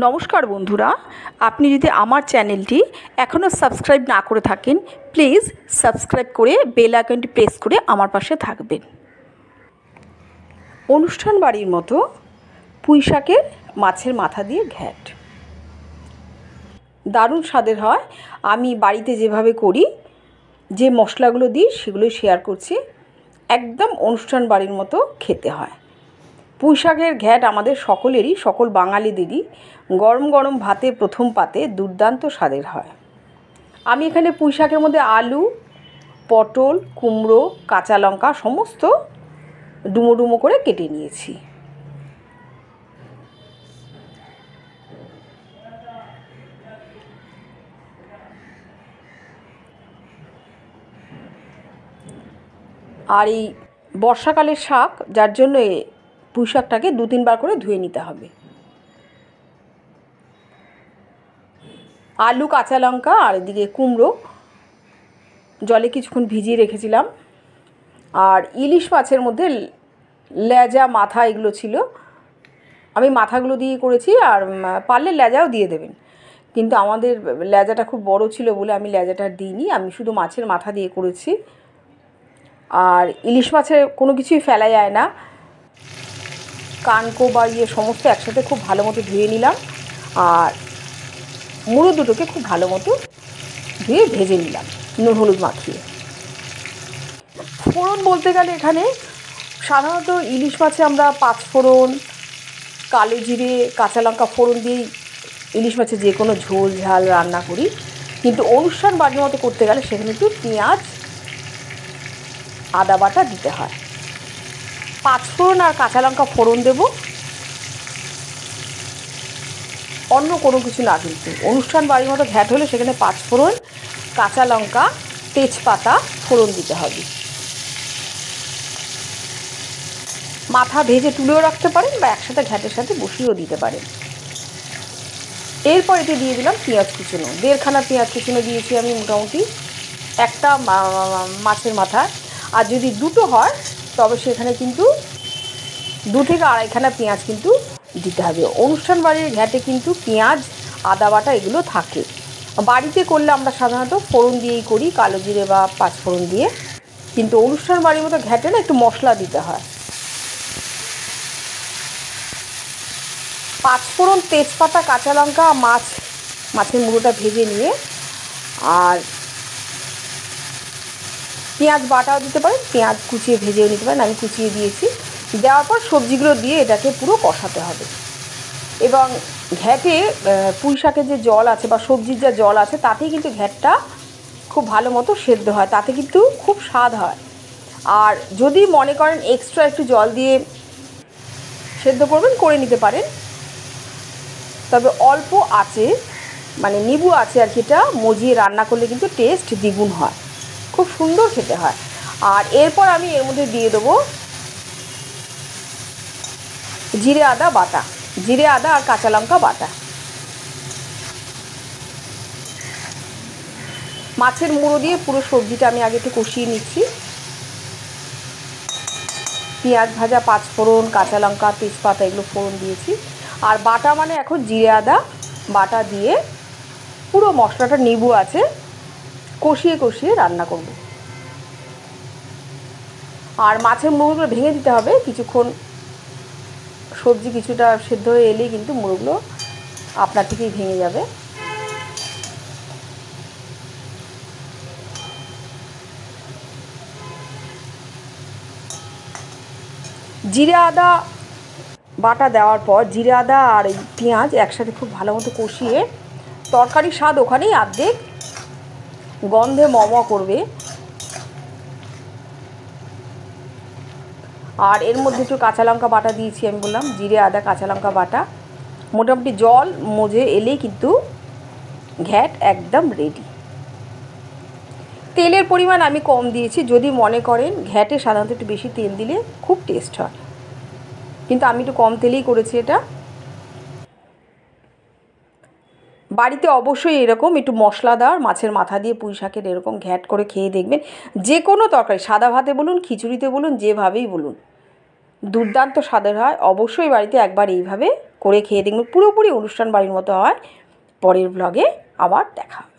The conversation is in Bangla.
নমস্কার বন্ধুরা, আপনি যদি আমার চ্যানেলটি এখনও সাবস্ক্রাইব না করে থাকেন, প্লিজ সাবস্ক্রাইব করে বেল আইকনটি প্রেস করে আমার পাশে থাকবেন। অনুষ্ঠান বাড়ির মতো পুঁই শাকের মাছের মাথা দিয়ে ঘ্যাট দারুণ স্বাদের হয়। আমি বাড়িতে যেভাবে করি, যে মশলাগুলো দিই সেগুলোই শেয়ার করছি। একদম অনুষ্ঠান বাড়ির মতো খেতে হয়। পুঁই শাকের ঘ্যাট আমাদের সকলেরই, সকল বাঙালিদেরই গরম গরম ভাতে প্রথম পাতে দুর্দান্ত স্বাদের হয়। আমি এখানে পুঁই শাকের মধ্যে আলু, পটল, কুমড়ো, কাঁচা লঙ্কা সমস্ত ডুমো ডুমো করে কেটে নিয়েছি। আর এই বর্ষাকালের শাক, যার জন্য পুঁই শাকটাকে 2-3 বার করে ধুয়ে নিতে হবে। আলু, কাঁচা লঙ্কা আর এদিকে কুমড়ো জলে কিছুক্ষণ ভিজিয়ে রেখেছিলাম। আর ইলিশ মাছের মধ্যে লেজা, মাথা এগুলো ছিল, আমি মাথাগুলো দিয়ে করেছি। আর পারলে লেজাও দিয়ে দেবেন, কিন্তু আমাদের লেজাটা খুব বড় ছিল বলে আমি লেজাটা দিইনি, আমি শুধু মাছের মাথা দিয়ে করেছি। আর ইলিশ মাছের কোনো কিছুই ফেলা যায় না, কানকো বা সমস্ত একসাথে খুব ভালো মতো ধুয়ে নিলাম। আর মুড়ো দুটোকে খুব ভালো মতো ধুয়ে ভেজে নিলাম নুন হলুদ মাখিয়ে। ফোড়ন বলতে গেলে এখানে সাধারণত ইলিশ মাছে আমরা 5 ফোড়ন, কালো জিরে, কাঁচা লঙ্কা ফোড়ন দিয়েই ইলিশ মাছের যে কোনো ঝোল ঝাল রান্না করি। কিন্তু অনুষ্ঠান বাড়ির মতো করতে গেলে সেখানে একটু পেঁয়াজ, আদা বাটা দিতে হয়। 5 ফোড়ন আর কাঁচা লঙ্কা ফোড়ন দেব, অন্য কোনো কিছু না। কিন্তু অনুষ্ঠান বাড়ির মতো ঘ্যাট হলে সেখানে 5 ফোড়ন, কাঁচা লঙ্কা, তেজপাতা ফোড়ন দিতে হবে। মাথা ভেজে তুলেও রাখতে পারেন বা একসাথে ঘ্যাটের সাথে বসিয়েও দিতে পারেন। এরপর এতে দিয়ে দিলাম পেঁয়াজ কুচনো, 1.5 খানা পেঁয়াজ কুচনো দিয়েছি আমি মোটামুটি একটা মাছের মাথা। আর যদি দুটো হয় তবে সেখানে কিন্তু 2 থেকে 2.5 খানা পেঁয়াজ কিন্তু দিতে হবে। অনুষ্ঠান বাড়ির ঘ্যাটে কিন্তু পেঁয়াজ, আদা বাটা এগুলো থাকে। বাড়িতে করলে আমরা সাধারণত ফোড়ন দিয়েই করি, কালো জিরে বা 5 ফোড়ন দিয়ে। কিন্তু অনুষ্ঠান বাড়ির মতো ঘ্যাটে না একটু মশলা দিতে হয়। 5 ফোড়ন, তেজপাতা, কাঁচা লঙ্কা, মাছের মুড়োটা ভেজে নিয়ে, আর পেঁয়াজ বাটাও দিতে পারেন, পেঁয়াজ কুচিয়ে ভেজেও নিতে পারেন, আমি কুচিয়ে দিয়েছি। দেওয়ার পর সবজিগুলো দিয়ে এটাকে পুরো কষাতে হবে। এবং ঘ্যাটে পুঁই শাকের যে জল আছে বা সবজির যা জল আছে তাতেই কিন্তু ঘ্যাটটা খুব ভালো মতো সেদ্ধ হয়, তাতে কিন্তু খুব স্বাদ হয়। আর যদি মনে করেন এক্সট্রা একটু জল দিয়ে সেদ্ধ করবেন, করে নিতে পারেন। তবে অল্প আঁচে, মানে নিবু আছে আর কি, এটা মজিয়ে রান্না করলে কিন্তু টেস্ট দ্বিগুণ হয়, খুব সুন্দর খেতে হয়। আর এরপর আমি এর মধ্যে দিয়ে দেবো জিরে আদা বাটা, জিরে আদা আর কাঁচা লঙ্কা বাটা। মাছের মুড়ো দিয়ে পুরো সবজিটা আমি আগে একটু কষিয়ে নিচ্ছি। পেঁয়াজ ভাজা, 5 ফোড়ন, কাঁচা লঙ্কা, তেজপাতা এগুলো ফোড়ন দিয়েছি। আর বাটা মানে এখন জিরে আদা বাটা দিয়ে পুরো মশলাটা নিবু আছে কষিয়ে কষিয়ে রান্না করব। আর মাছের মুড়োগুলো ভেঙে দিতে হবে কিছুক্ষণ, সবজি কিছুটা সেদ্ধ হয়ে এলেই কিন্তু মুড়োগুলো আপনার থেকেই ভেঙে যাবে। জিরে আদা বাটা দেওয়ার পর জিরে আদা আর এই পেঁয়াজ একসাথে খুব ভালো মতো কষিয়ে, তরকারির স্বাদ ওখানেই অর্ধেক, গন্ধে মম করবে। আর এর মধ্যে একটু কাঁচা লঙ্কা বাটা দিয়েছি, আমি বললাম জিরে আদা কাঁচা লঙ্কা বাটা। মোটামুটি জল মজে এলেই কিন্তু ঘ্যাট একদম রেডি। তেলের পরিমাণ আমি কম দিয়েছি, যদি মনে করেন ঘ্যাটে সাধারণত একটু বেশি তেল দিলে খুব টেস্ট হয়, কিন্তু আমি একটু কম তেলেই করেছি এটা। বাড়িতে অবশ্যই এরকম একটু মশলাদার মাছের মাথা দিয়ে পুঁই শাকের এরকম ঘ্যাট করে খেয়ে দেখবেন। যে কোনো তরকারি, সাদা ভাতে বলুন, খিচুড়িতে বলুন, যেভাবেই বলুন, দুর্দান্ত স্বাদের হয়। অবশ্যই বাড়িতে একবার এইভাবে করে খেয়ে দেখবেন পুরোপুরি অনুষ্ঠান বাড়ির মতো হয়। পরের ব্লগে আবার দেখা হবে।